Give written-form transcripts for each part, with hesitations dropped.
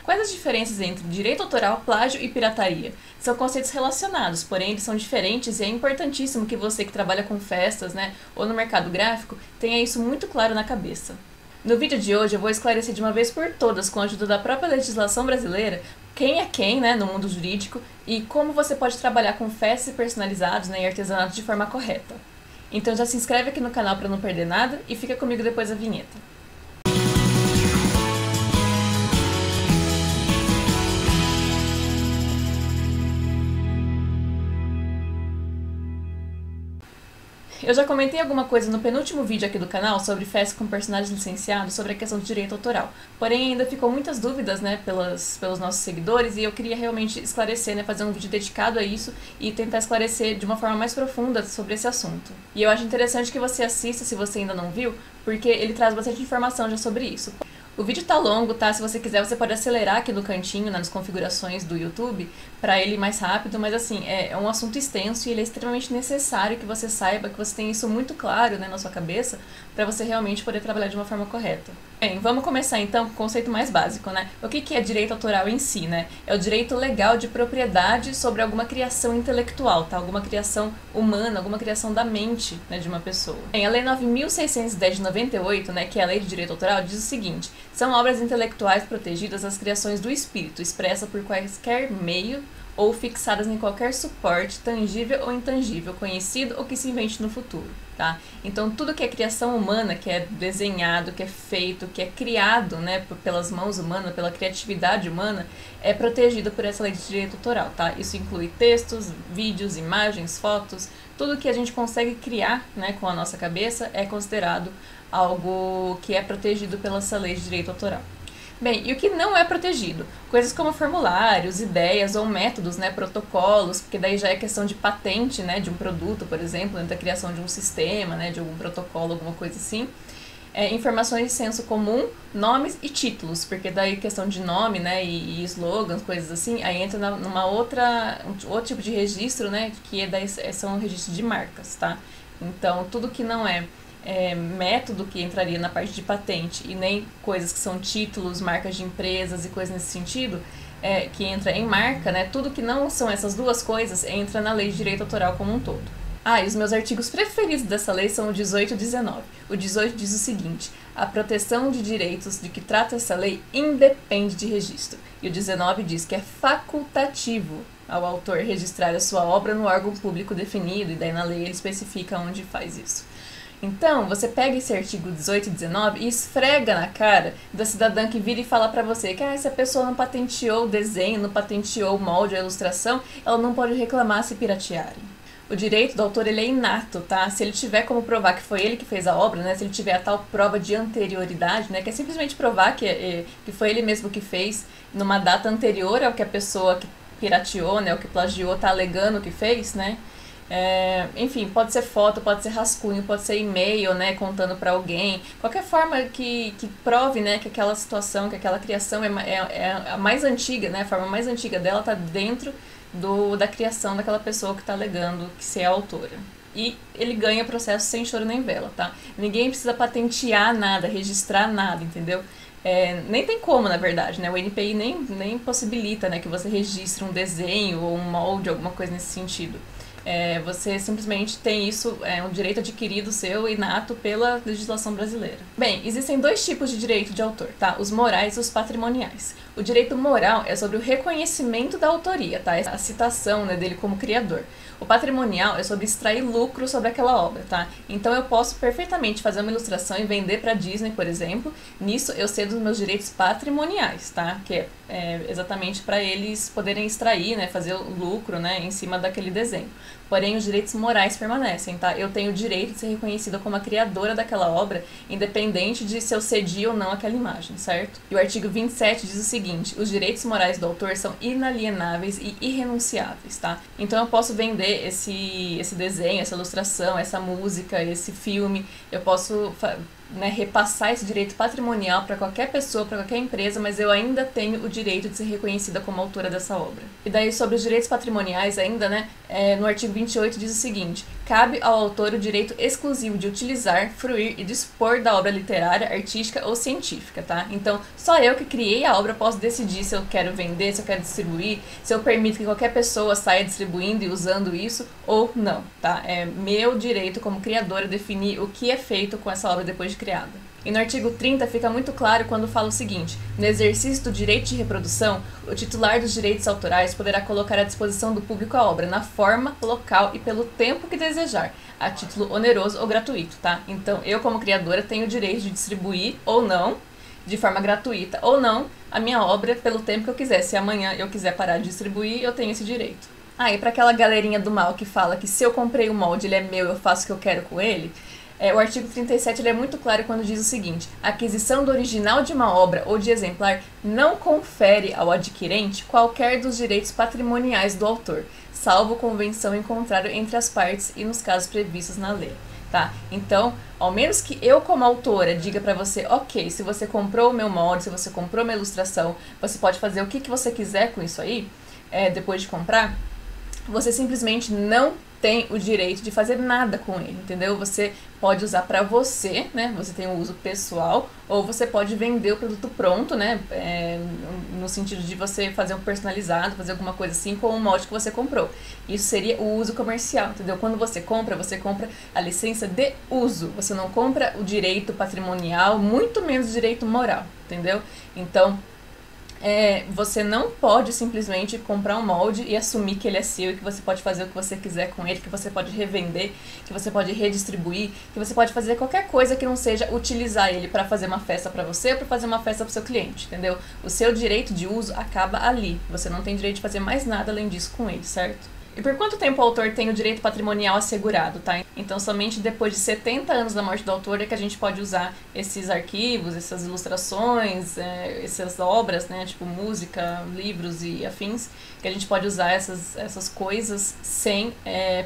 Quais as diferenças entre direito autoral, plágio e pirataria? São conceitos relacionados, porém eles são diferentes e é importantíssimo que você que trabalha com festas, né, ou no mercado gráfico, tenha isso muito claro na cabeça. No vídeo de hoje eu vou esclarecer de uma vez por todas, com a ajuda da própria legislação brasileira, quem é quem, né, no mundo jurídico e como você pode trabalhar com festas personalizados, né, e artesanato de forma correta. Então já se inscreve aqui no canal para não perder nada e fica comigo depois da vinheta. Eu já comentei alguma coisa no penúltimo vídeo aqui do canal sobre festas com personagens licenciados, sobre a questão do direito autoral. Porém, ainda ficou muitas dúvidas, né, pelos nossos seguidores e eu queria realmente esclarecer, né, fazer um vídeo dedicado a isso e tentar esclarecer de uma forma mais profunda sobre esse assunto. E eu acho interessante que você assista, se você ainda não viu, porque ele traz bastante informação já sobre isso. O vídeo tá longo, tá? Se você quiser, você pode acelerar aqui no cantinho, nas configurações do YouTube, pra ele ir mais rápido, mas assim, é um assunto extenso e ele é extremamente necessário que você saiba, que você tenha isso muito claro, né, na sua cabeça, pra você realmente poder trabalhar de uma forma correta. Bem, vamos começar então com o conceito mais básico, né? O que é direito autoral em si, né? É o direito legal de propriedade sobre alguma criação intelectual, tá? Alguma criação humana, alguma criação da mente, né, de uma pessoa. Bem, a Lei 9.610 de 98, né, que é a Lei de Direito Autoral, diz o seguinte: são obras intelectuais protegidas as criações do espírito, expressa por quaisquer meio ou fixadas em qualquer suporte, tangível ou intangível, conhecido ou que se invente no futuro, tá? Então, tudo que é criação humana, que é desenhado, que é feito, que é criado, né, pelas mãos humanas, pela criatividade humana, é protegido por essa lei de direito autoral, tá? Isso inclui textos, vídeos, imagens, fotos, tudo que a gente consegue criar, né, com a nossa cabeça é considerado algo que é protegido pela essa lei de direito autoral. Bem, e o que não é protegido? Coisas como formulários, ideias ou métodos, né, protocolos, porque daí já é questão de patente, né, de um produto, por exemplo, da criação de um sistema, né, de algum protocolo, alguma coisa assim. Informações de senso comum, nomes e títulos, porque daí questão de nome, né, e slogans, coisas assim, aí entra numa outro tipo de registro, né, que daí são registros de marcas, tá? Então, tudo que não é método, que entraria na parte de patente, e nem coisas que são títulos, marcas de empresas e coisas nesse sentido, que entra em marca, né? Tudo que não são essas duas coisas entra na lei de direito autoral como um todo. E os meus artigos preferidos dessa lei são o 18 e o 19. O 18 diz o seguinte: a proteção de direitos de que trata essa lei independe de registro. E o 19 diz que é facultativo ao autor registrar a sua obra no órgão público definido, e daí na lei ele especifica onde faz isso. Então, você pega esse artigo 18 e 19 e esfrega na cara da cidadã que vira e fala pra você que se a pessoa não patenteou o desenho, não patenteou o molde, a ilustração, ela não pode reclamar se piratearem. O direito do autor, ele é inato, tá? Se ele tiver como provar que foi ele que fez a obra, né? Se ele tiver a tal prova de anterioridade, né? Que é simplesmente provar que foi ele mesmo que fez numa data anterior ao que a pessoa que pirateou, né? O que plagiou tá alegando que fez, né? Enfim, pode ser foto, pode ser rascunho, pode ser e-mail, né, contando para alguém, qualquer forma que prove, né, que aquela situação, que aquela criação é a mais antiga, né, a forma mais antiga dela está dentro da criação daquela pessoa que está alegando que se é a autora. E ele ganha o processo sem choro nem vela, tá? Ninguém precisa patentear nada, registrar nada, entendeu? Nem tem como, na verdade, né? O NPI nem possibilita, né, que você registre um desenho ou um molde, alguma coisa nesse sentido. Você simplesmente tem isso, um direito adquirido seu, inato, pela legislação brasileira. Bem, existem dois tipos de direito de autor, tá? Os morais e os patrimoniais. O direito moral é sobre o reconhecimento da autoria, tá? A citação, né, dele como criador. O patrimonial é sobre extrair lucro sobre aquela obra, tá? Então eu posso perfeitamente fazer uma ilustração e vender para Disney, por exemplo. Nisso eu cedo os meus direitos patrimoniais, tá? Que é exatamente para eles poderem extrair, né, fazer o lucro, né, em cima daquele desenho. Porém, os direitos morais permanecem, tá? Eu tenho o direito de ser reconhecida como a criadora daquela obra, independente de se eu cedi ou não aquela imagem, certo? E o artigo 27 diz o seguinte: os direitos morais do autor são inalienáveis e irrenunciáveis, tá? Então eu posso vender esse desenho, essa ilustração, essa música, esse filme, eu posso repassar esse direito patrimonial para qualquer pessoa, para qualquer empresa, mas eu ainda tenho o direito de ser reconhecida como autora dessa obra. E daí, sobre os direitos patrimoniais ainda, né, no artigo 28 diz o seguinte: cabe ao autor o direito exclusivo de utilizar, fruir e dispor da obra literária, artística ou científica, tá? Então, só eu que criei a obra posso decidir se eu quero vender, se eu quero distribuir, se eu permito que qualquer pessoa saia distribuindo e usando isso ou não, tá? É meu direito como criadora definir o que é feito com essa obra depois de criada. E no artigo 30 fica muito claro quando fala o seguinte: no exercício do direito de reprodução, o titular dos direitos autorais poderá colocar à disposição do público a obra na forma, local e pelo tempo que desejar, a título oneroso ou gratuito, tá? Então, eu como criadora tenho o direito de distribuir ou não, de forma gratuita ou não, a minha obra pelo tempo que eu quiser. Se amanhã eu quiser parar de distribuir, eu tenho esse direito. Ah, e pra aquela galerinha do mal que fala que se eu comprei o molde, ele é meu, eu faço o que eu quero com ele, o artigo 37 ele é muito claro quando diz o seguinte: a aquisição do original de uma obra ou de exemplar não confere ao adquirente qualquer dos direitos patrimoniais do autor, salvo convenção em contrário entre as partes e nos casos previstos na lei. Tá? Então, ao menos que eu como autora diga pra você, ok, se você comprou o meu molde, se você comprou minha ilustração, você pode fazer o que você quiser com isso aí, depois de comprar, você simplesmente não tem o direito de fazer nada com ele, entendeu? Você pode usar pra você, né? Você tem um uso pessoal, ou você pode vender o produto pronto, né? No sentido de você fazer um personalizado, fazer alguma coisa assim com o molde que você comprou. Isso seria o uso comercial, entendeu? Quando você compra a licença de uso. Você não compra o direito patrimonial, muito menos o direito moral, entendeu? Então, você não pode simplesmente comprar um molde e assumir que ele é seu e que você pode fazer o que você quiser com ele, que você pode revender, que você pode redistribuir, que você pode fazer qualquer coisa que não seja utilizar ele para fazer uma festa para você ou para fazer uma festa para o seu cliente, entendeu? O seu direito de uso acaba ali. Você não tem direito de fazer mais nada além disso com ele, certo? E por quanto tempo o autor tem o direito patrimonial assegurado, tá? Então, somente depois de 70 anos da morte do autor é que a gente pode usar esses arquivos, essas ilustrações, essas obras, né? Tipo música, livros e afins, que a gente pode usar essas coisas sem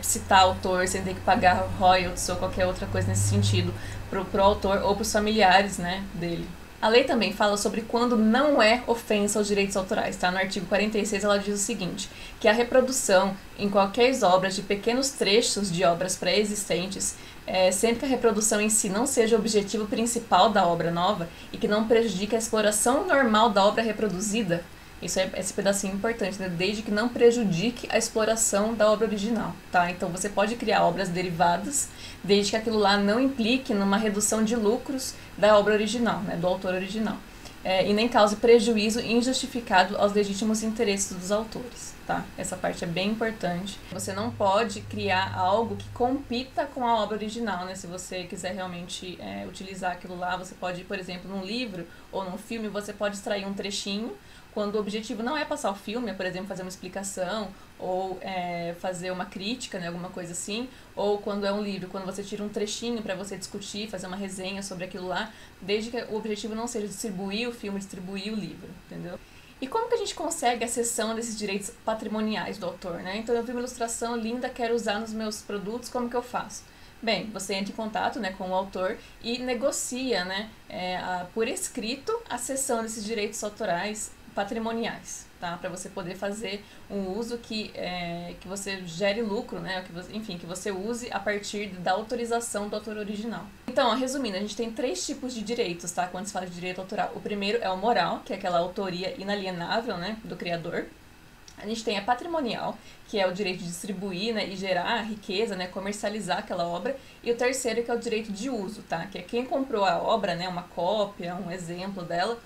citar autor, sem ter que pagar royalties ou qualquer outra coisa nesse sentido pro autor ou pros familiares, né, dele. A lei também fala sobre quando não é ofensa aos direitos autorais, tá? No artigo 46 ela diz o seguinte, que a reprodução em qualquer obra de pequenos trechos de obras pré-existentes, sempre que a reprodução em si não seja o objetivo principal da obra nova e que não prejudique a exploração normal da obra reproduzida, esse pedacinho é importante, né? Desde que não prejudique a exploração da obra original, tá? Então você pode criar obras derivadas, desde que aquilo lá não implique numa redução de lucros da obra original, né? Do autor original. E nem cause prejuízo injustificado aos legítimos interesses dos autores, tá? Essa parte é bem importante. Você não pode criar algo que compita com a obra original, né? Se você quiser realmente utilizar aquilo lá, você pode, por exemplo, num livro ou num filme, você pode extrair um trechinho, quando o objetivo não é passar o filme, é, por exemplo, fazer uma explicação ou fazer uma crítica, né, alguma coisa assim, ou quando é um livro, quando você tira um trechinho para você discutir, fazer uma resenha sobre aquilo lá, desde que o objetivo não seja distribuir o filme, distribuir o livro, entendeu? E como que a gente consegue a cessão desses direitos patrimoniais do autor, né? Então eu vi uma ilustração linda, quero usar nos meus produtos, como que eu faço? Bem, você entra em contato, né, com o autor e negocia, né, por escrito a cessão desses direitos autorais patrimoniais, tá? Para você poder fazer um uso que você gere lucro, né? Que você use a partir da autorização do autor original. Então, ó, resumindo, a gente tem 3 tipos de direitos, tá? Quando se fala de direito autoral. O primeiro é o moral, que é aquela autoria inalienável, né, do criador. A gente tem a patrimonial, que é o direito de distribuir, né, e gerar riqueza, né, comercializar aquela obra. E o terceiro que é o direito de uso, tá? Que é quem comprou a obra, né, uma cópia, um exemplo dela,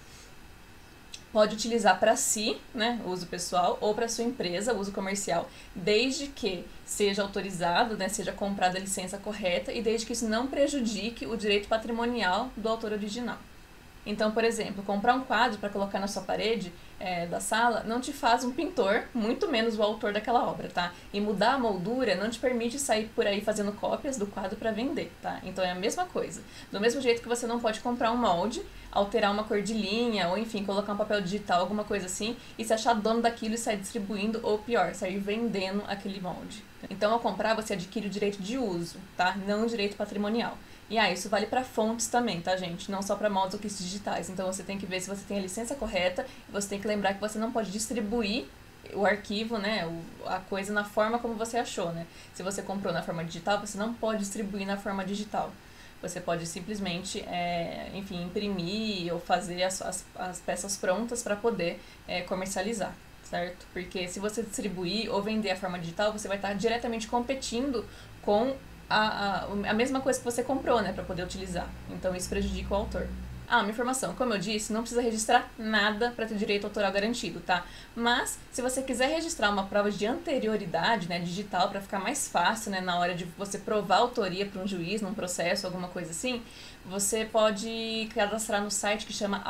pode utilizar para si, né, uso pessoal, ou para sua empresa, uso comercial, desde que seja autorizado, né, seja comprada a licença correta e desde que isso não prejudique o direito patrimonial do autor original. Então, por exemplo, comprar um quadro para colocar na sua parede da sala não te faz um pintor, muito menos o autor daquela obra, tá? E mudar a moldura não te permite sair por aí fazendo cópias do quadro para vender, tá? Então é a mesma coisa. Do mesmo jeito que você não pode comprar um molde, alterar uma cor de linha, ou enfim, colocar um papel digital, alguma coisa assim, e se achar dono daquilo e sair distribuindo, ou pior, sair vendendo aquele molde. Então, ao comprar, você adquire o direito de uso, tá? Não o direito patrimonial. E isso vale para fontes também, tá, gente? Não só para moldes ou kits digitais. Então você tem que ver se você tem a licença correta, e você tem que lembrar que você não pode distribuir o arquivo, né, a coisa na forma como você achou, né? Se você comprou na forma digital, você não pode distribuir na forma digital. Você pode simplesmente, enfim, imprimir ou fazer as peças prontas para poder comercializar, certo? Porque se você distribuir ou vender a forma digital, você vai estar diretamente competindo com a mesma coisa que você comprou, né, para poder utilizar. Então isso prejudica o autor. Ah, uma informação, como eu disse, não precisa registrar nada para ter direito autoral garantido, tá? Mas, se você quiser registrar uma prova de anterioridade, né, digital, para ficar mais fácil, né, na hora de você provar a autoria para um juiz, num processo, alguma coisa assim, você pode cadastrar no site que chama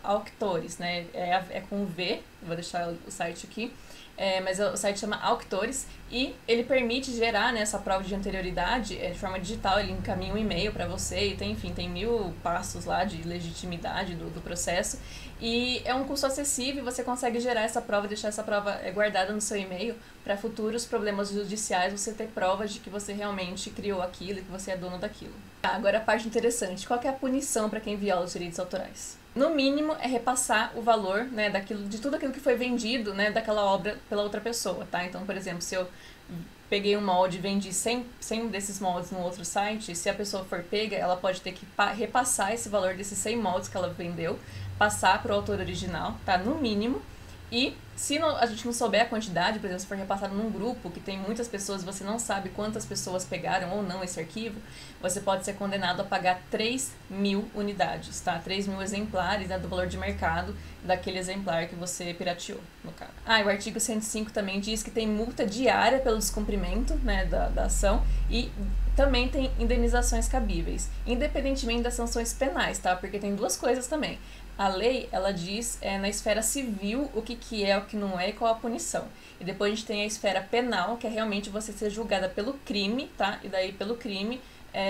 Auctores, né? É com V, vou deixar o site aqui. Mas o site chama Auctores e ele permite gerar, né, essa prova de anterioridade de forma digital. Ele encaminha um e-mail para você e tem 1000 passos lá de legitimidade do processo. E é um custo acessível, você consegue gerar essa prova, deixar essa prova guardada no seu e-mail para futuros problemas judiciais, você ter provas de que você realmente criou aquilo e que você é dono daquilo. Agora a parte interessante, qual que é a punição para quem viola os direitos autorais? No mínimo, é repassar o valor, né, de tudo aquilo que foi vendido, né, daquela obra pela outra pessoa, tá? Então, por exemplo, se eu peguei um molde e vendi 100 desses moldes no outro site, se a pessoa for pega, ela pode ter que repassar esse valor desses 100 moldes que ela vendeu, passar para o autor original, tá? No mínimo. E se a gente não souber a quantidade, por exemplo, se for repassado num grupo que tem muitas pessoas, você não sabe quantas pessoas pegaram ou não esse arquivo, você pode ser condenado a pagar 3.000 unidades, tá? 3.000 exemplares, né, do valor de mercado daquele exemplar que você pirateou, no caso. E o artigo 105 também diz que tem multa diária pelo descumprimento, né, da ação e também tem indenizações cabíveis, independentemente das sanções penais, tá? Porque tem duas coisas também. A lei, ela diz na esfera civil o que é, o que não é e qual a punição. E depois a gente tem a esfera penal, que é realmente você ser julgada pelo crime, tá? E daí pelo crime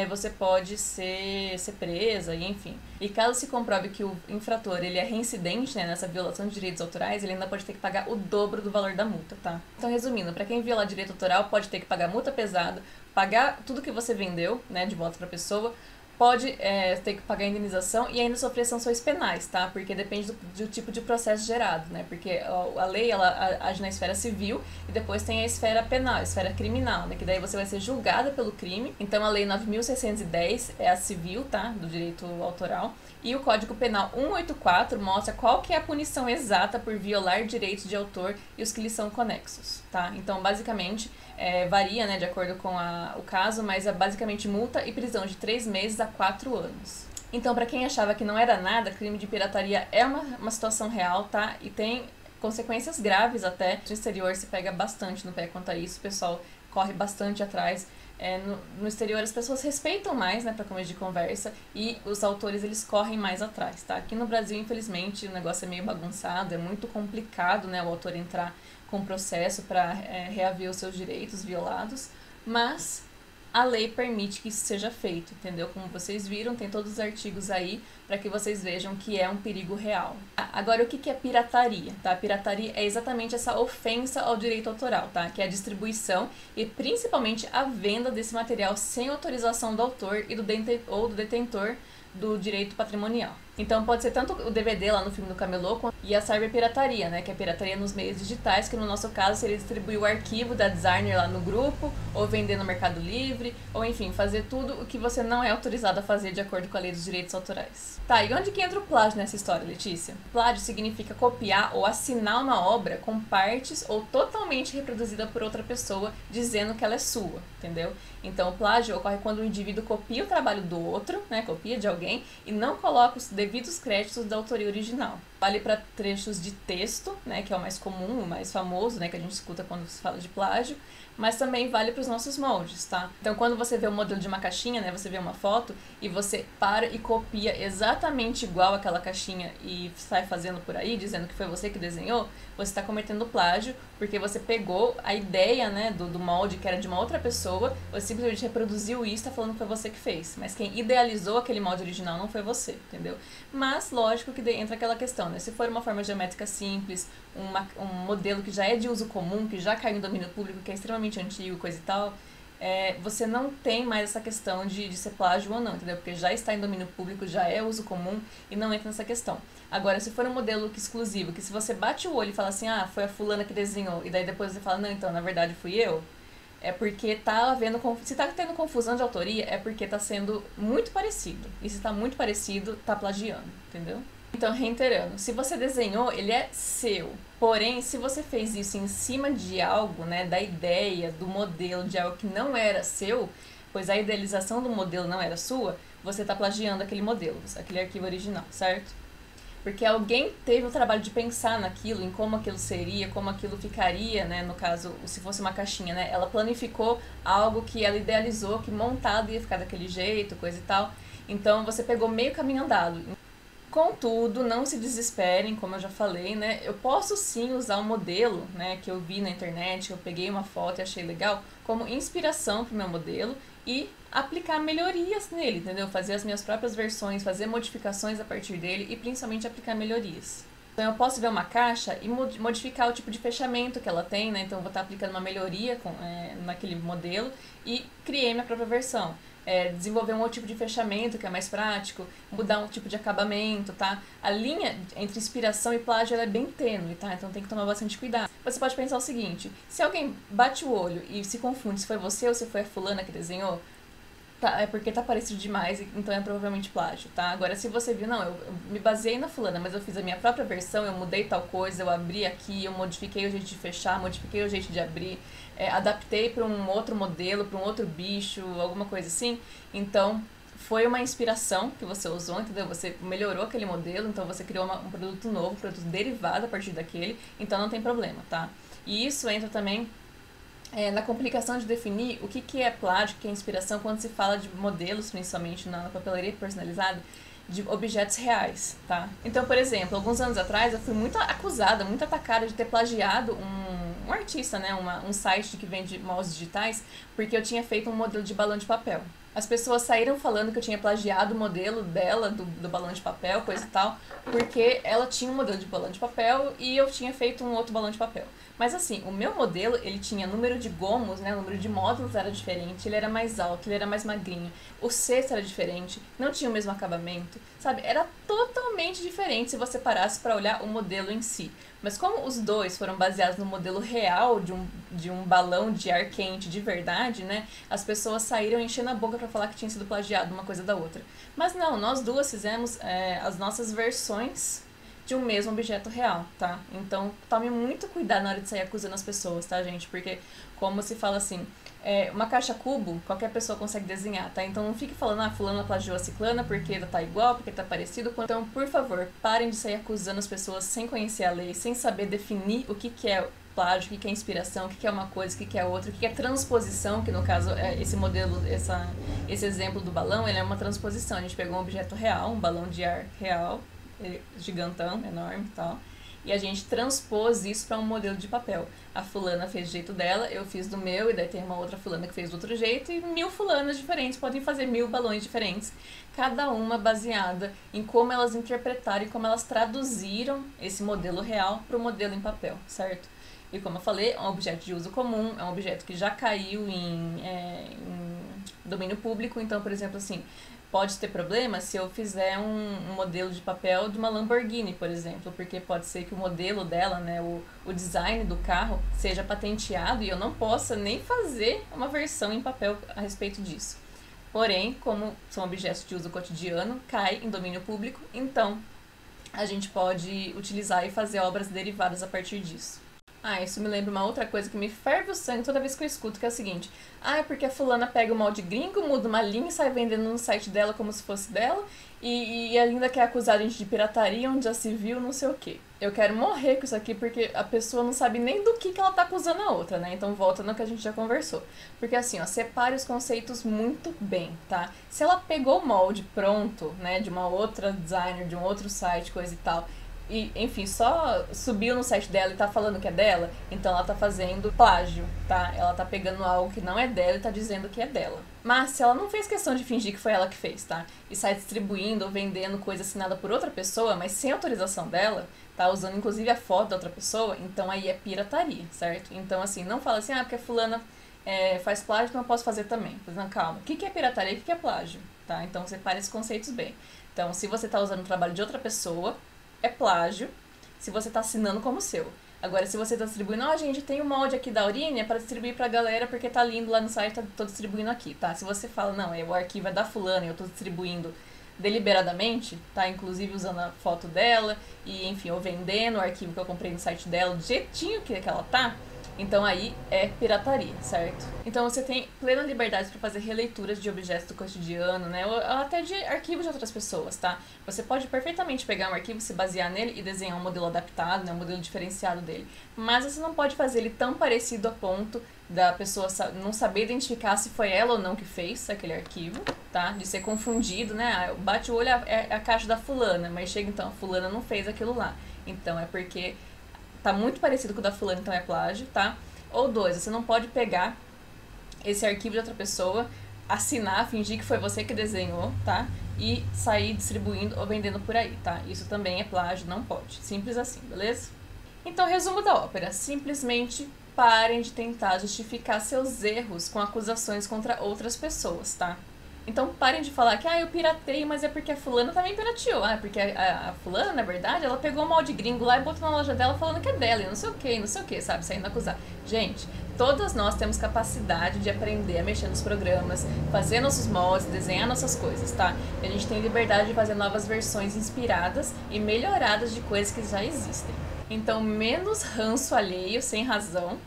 você pode ser presa, e enfim. E caso se comprove que o infrator ele é reincidente, né, nessa violação de direitos autorais, ele ainda pode ter que pagar o dobro do valor da multa, tá? Então, resumindo, para quem violar direito autoral, pode ter que pagar multa pesada, pagar tudo que você vendeu, né, de volta para a pessoa, pode ter que pagar indenização e ainda sofrer sanções penais, tá? Porque depende do tipo de processo gerado, né? Porque a lei, ela age na esfera civil e depois tem a esfera penal, a esfera criminal, né? Que daí você vai ser julgada pelo crime. Então, a lei 9.610 é a civil, tá? Do direito autoral. E o Código Penal 184 mostra qual que é a punição exata por violar direitos de autor e os que lhes são conexos, tá? Então, basicamente, varia, né, de acordo com o caso, mas é basicamente multa e prisão de 3 meses a 4 anos. Então, para quem achava que não era nada, crime de pirataria é uma situação real, tá? E tem consequências graves até. No exterior se pega bastante no pé quanto a isso, o pessoal corre bastante atrás. No exterior as pessoas respeitam mais, né, para começo de conversa, e os autores eles correm mais atrás, tá? Aqui no Brasil, infelizmente, o negócio é meio bagunçado, é muito complicado, né, o autor entrar com processo para reaver os seus direitos violados, mas a lei permite que isso seja feito, entendeu? Como vocês viram, tem todos os artigos aí para que vocês vejam que é um perigo real. Agora, o que é pirataria? Tá? A pirataria é exatamente essa ofensa ao direito autoral, tá? Que é a distribuição e principalmente a venda desse material sem autorização do autor e do detentor do direito patrimonial. Então pode ser tanto o DVD lá no filme do Camelô e a cyberpirataria, né, que é a pirataria nos meios digitais, que no nosso caso seria distribuir o arquivo da designer lá no grupo, ou vender no Mercado Livre, ou enfim, fazer tudo o que você não é autorizado a fazer de acordo com a lei dos direitos autorais. Tá, e onde que entra o plágio nessa história, Letícia? Plágio significa copiar ou assinar uma obra com partes ou totalmente reproduzida por outra pessoa, dizendo que ela é sua, entendeu? Então o plágio ocorre quando o indivíduo copia o trabalho do outro, né, copia de alguém, e não coloca os devidos créditos da autoria original. Vale para trechos de texto, né, que é o mais comum, o mais famoso, né, que a gente escuta quando se fala de plágio, mas também vale para os nossos moldes, tá? Então, quando você vê o modelo de uma caixinha, né, você vê uma foto e você para e copia exatamente igual aquela caixinha e sai fazendo por aí, dizendo que foi você que desenhou, você está cometendo plágio, porque você pegou a ideia, né, do molde que era de uma outra pessoa, você simplesmente reproduziu isso e está falando que foi você que fez. Mas quem idealizou aquele molde original não foi você, entendeu? Mas, lógico que entra aquela questão, né? Se for uma forma geométrica simples, um modelo que já é de uso comum, que já caiu no domínio público, que é extremamente antigo, coisa e tal, você não tem mais essa questão de ser plágio ou não, entendeu? Porque já está em domínio público, já é uso comum e não entra nessa questão. Agora, se for um modelo exclusivo, que se você bate o olho e fala assim, ah, foi a fulana que desenhou, e daí depois você fala, não, então, na verdade fui eu, é porque tá havendo, se tá tendo confusão de autoria, é porque tá sendo muito parecido. E se tá muito parecido, tá plagiando, entendeu? Então, reiterando, se você desenhou, ele é seu. Porém, se você fez isso em cima de algo, né, da ideia, do modelo, de algo que não era seu, pois a idealização do modelo não era sua, você está plagiando aquele modelo, aquele arquivo original, certo? Porque alguém teve o trabalho de pensar naquilo, em como aquilo seria, como aquilo ficaria, né? No caso, se fosse uma caixinha, né? Ela planificou algo que ela idealizou, que montado ia ficar daquele jeito, coisa e tal. Então, você pegou meio caminho andado. Contudo, não se desesperem, como eu já falei, né? Eu posso sim usar um modelo, né, que eu vi na internet, que eu peguei uma foto e achei legal, como inspiração para o meu modelo e aplicar melhorias nele, entendeu? Fazer as minhas próprias versões, fazer modificações a partir dele e principalmente aplicar melhorias. Então eu posso ver uma caixa e modificar o tipo de fechamento que ela tem, né? Então eu vou estar aplicando uma melhoria naquele modelo e criei minha própria versão. Desenvolver um outro tipo de fechamento que é mais prático, mudar um tipo de acabamento, tá? A linha entre inspiração e plágio ela é bem tênue, tá? Então tem que tomar bastante cuidado. Você pode pensar o seguinte, se alguém bate o olho e se confunde se foi você ou se foi a fulana que desenhou, tá, é porque tá parecido demais, então é provavelmente plágio, tá? Agora, se você viu, não, eu me baseei na fulana, mas eu fiz a minha própria versão, eu mudei tal coisa, eu abri aqui, eu modifiquei o jeito de fechar, modifiquei o jeito de abrir, adaptei para um outro modelo, para um outro bicho, alguma coisa assim, então foi uma inspiração que você usou, entendeu? Você melhorou aquele modelo, então você criou um produto novo, um produto derivado a partir daquele, então não tem problema, tá? E isso entra também na complicação de definir o que é plágio, o que é inspiração, quando se fala de modelos, principalmente na papelaria personalizada, de objetos reais, tá? Então, por exemplo, alguns anos atrás eu fui muito acusada, muito atacada de ter plagiado um artista, né, um site que vende mouse digitais, porque eu tinha feito um modelo de balão de papel. As pessoas saíram falando que eu tinha plagiado o modelo dela, do balão de papel, coisa e tal, porque ela tinha um modelo de balão de papel e eu tinha feito um outro balão de papel. Mas assim, o meu modelo, ele tinha número de gomos, né, o número de módulos era diferente, ele era mais alto, ele era mais magrinho, o cesto era diferente, não tinha o mesmo acabamento, sabe? Era totalmente diferente se você parasse para olhar o modelo em si. Mas como os dois foram baseados no modelo real de um balão de ar quente de verdade, né, as pessoas saíram enchendo a boca para falar que tinha sido plagiado uma coisa da outra. Mas não, nós duas fizemos as nossas versões de um mesmo objeto real, tá? Então, tome muito cuidado na hora de sair acusando as pessoas, tá, gente? Porque, como se fala assim, uma caixa cubo, qualquer pessoa consegue desenhar, tá? Então, não fique falando, ah, fulana plagiou a ciclana porque tá igual, porque tá parecido. Então, por favor, parem de sair acusando as pessoas sem conhecer a lei, sem saber definir o que é plágio, o que é inspiração, o que é uma coisa, o que é outra, o que é transposição, que no caso, esse modelo, esse exemplo do balão, ele é uma transposição. A gente pegou um objeto real, um balão de ar real, gigantão, enorme e tal, e a gente transpôs isso para um modelo de papel. A fulana fez do jeito dela, eu fiz do meu, e daí tem uma outra fulana que fez do outro jeito, e 1000 fulanas diferentes podem fazer 1000 balões diferentes, cada uma baseada em como elas interpretaram e como elas traduziram esse modelo real para o modelo em papel, certo? E como eu falei, é um objeto de uso comum, é um objeto que já caiu em domínio público, então, por exemplo, assim, pode ter problema se eu fizer um modelo de papel de uma Lamborghini, por exemplo, porque pode ser que o modelo dela, né, o design do carro seja patenteado e eu não possa nem fazer uma versão em papel a respeito disso. Porém, como são objetos de uso cotidiano, cai em domínio público, então a gente pode utilizar e fazer obras derivadas a partir disso. Ah, isso me lembra uma outra coisa que me ferve o sangue toda vez que eu escuto, que é o seguinte: ah, é porque a fulana pega o molde gringo, muda uma linha e sai vendendo no site dela como se fosse dela, e ainda quer acusar a gente de pirataria, onde já se viu, não sei o quê. Eu quero morrer com isso aqui, porque a pessoa não sabe nem do que ela tá acusando a outra, né? Então volta no que a gente já conversou. Porque assim, ó, separe os conceitos muito bem, tá? Se ela pegou o molde pronto, né, de uma outra designer, de um outro site, coisa e tal, e, enfim, só subiu no site dela e tá falando que é dela, então ela tá fazendo plágio, tá? Ela tá pegando algo que não é dela e tá dizendo que é dela. Mas se ela não fez questão de fingir que foi ela que fez, tá? E sai distribuindo ou vendendo coisa assinada por outra pessoa, mas sem autorização dela, tá? Usando inclusive a foto da outra pessoa, então aí é pirataria, certo? Então, assim, não fala assim, ah, porque a fulana faz plágio, então eu posso fazer também. Não, calma. O que é pirataria e o que é plágio? Tá? Então separe esses conceitos bem. Então, se você está usando o trabalho de outra pessoa, é plágio se você está assinando como seu. Agora, se você está distribuindo, gente, tem um molde aqui da Aurínia para distribuir pra galera porque tá lindo lá no site, tô distribuindo aqui, tá? Se você fala, não, o arquivo é da fulana e eu tô distribuindo deliberadamente, tá? Inclusive usando a foto dela e, enfim, ou vendendo o arquivo que eu comprei no site dela do jeitinho que ela tá, então aí é pirataria, certo? Então você tem plena liberdade para fazer releituras de objetos do cotidiano, né? Ou até de arquivos de outras pessoas, tá? Você pode perfeitamente pegar um arquivo, se basear nele e desenhar um modelo adaptado, né? Um modelo diferenciado dele. Mas você não pode fazer ele tão parecido a ponto da pessoa não saber identificar se foi ela ou não que fez aquele arquivo, tá? De ser confundido, né? Bate o olho, é a caixa da fulana, mas chega então, a fulana não fez aquilo lá. Então é porque tá muito parecido com o da fulana, então é plágio, tá? Ou 2, você não pode pegar esse arquivo de outra pessoa, assinar, fingir que foi você que desenhou, tá? E sair distribuindo ou vendendo por aí, tá? Isso também é plágio, não pode. Simples assim, beleza? Então, resumo da ópera. Simplesmente parem de tentar justificar seus erros com acusações contra outras pessoas, tá? Então parem de falar que eu piratei, mas é porque a fulana também pirateou. Porque a fulana, na verdade, ela pegou o molde gringo lá e botou na loja dela falando que é dela, e não sei o que, sabe? Saindo a acusar. Gente, todas nós temos capacidade de aprender a mexer nos programas, fazer nossos moldes, desenhar nossas coisas, tá? E a gente tem liberdade de fazer novas versões inspiradas e melhoradas de coisas que já existem. Então, menos ranço alheio sem razão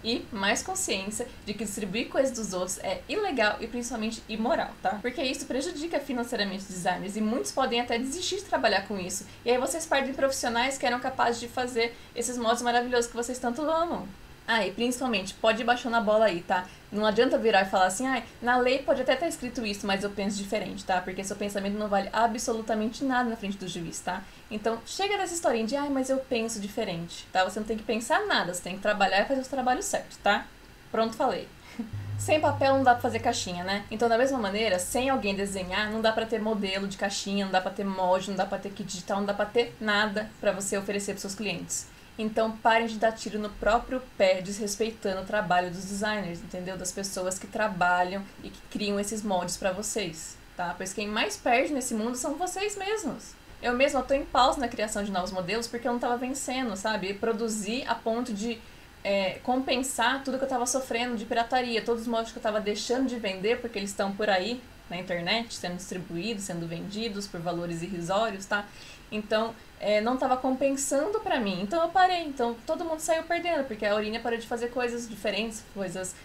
e mais consciência de que distribuir coisas dos outros é ilegal e principalmente imoral, tá? Porque isso prejudica financeiramente os designers e muitos podem até desistir de trabalhar com isso. E aí vocês perdem profissionais que eram capazes de fazer esses modos maravilhosos que vocês tanto amam. E principalmente, pode ir baixando a bola aí, tá? Não adianta virar e falar assim, na lei pode até estar escrito isso, mas eu penso diferente, tá? Porque seu pensamento não vale absolutamente nada na frente do juiz, tá? Então, chega dessa historinha de, mas eu penso diferente, tá? Você não tem que pensar nada, você tem que trabalhar e fazer os trabalhos certos, tá? Pronto, falei. Sem papel não dá pra fazer caixinha, né? Então, da mesma maneira, sem alguém desenhar, não dá pra ter modelo de caixinha, não dá pra ter molde, não dá pra ter kit digital, não dá pra ter nada pra você oferecer pros seus clientes. Então parem de dar tiro no próprio pé, desrespeitando o trabalho dos designers, entendeu? Das pessoas que trabalham e que criam esses moldes pra vocês, tá? Pois quem mais perde nesse mundo são vocês mesmos. Eu mesma tô em pausa na criação de novos modelos porque eu não tava vencendo, sabe? E produzir a ponto de compensar tudo que eu tava sofrendo de pirataria, todos os moldes que eu tava deixando de vender porque eles estão por aí na internet, sendo distribuídos, sendo vendidos por valores irrisórios, tá? Então, não estava compensando pra mim. Então eu parei. Então todo mundo saiu perdendo, porque a Aurínia parou de fazer coisas diferentes, coisas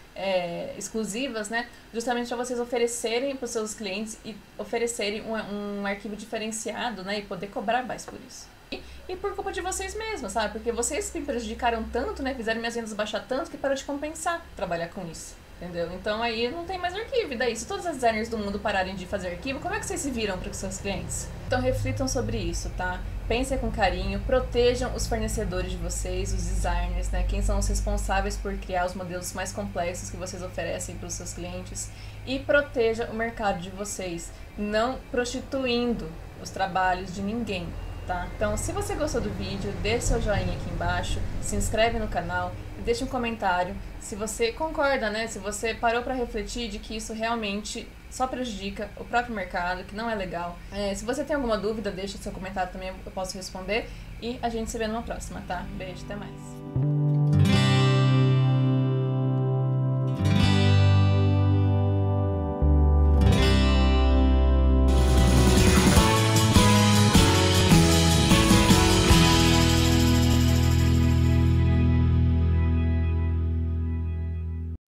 exclusivas, né? Justamente para vocês oferecerem para os seus clientes e oferecerem um arquivo diferenciado, né? E poder cobrar mais por isso. E por culpa de vocês mesmos, sabe? Porque vocês me prejudicaram tanto, né? Fizeram minhas vendas baixar tanto que parou de compensar trabalhar com isso. Entendeu? Então aí não tem mais arquivo. E daí, se todos os designers do mundo pararem de fazer arquivo, como é que vocês se viram para os seus clientes? Então reflitam sobre isso, tá? Pensem com carinho, protejam os fornecedores de vocês, os designers, né? Quem são os responsáveis por criar os modelos mais complexos que vocês oferecem para os seus clientes. E proteja o mercado de vocês, não prostituindo os trabalhos de ninguém. Tá? Então, se você gostou do vídeo, deixe seu joinha aqui embaixo, se inscreve no canal e deixe um comentário se você concorda, né? Se você parou para refletir de que isso realmente só prejudica o próprio mercado, que não é legal. Se você tem alguma dúvida, deixe seu comentário também, eu posso responder. E a gente se vê numa próxima, tá? Beijo, até mais.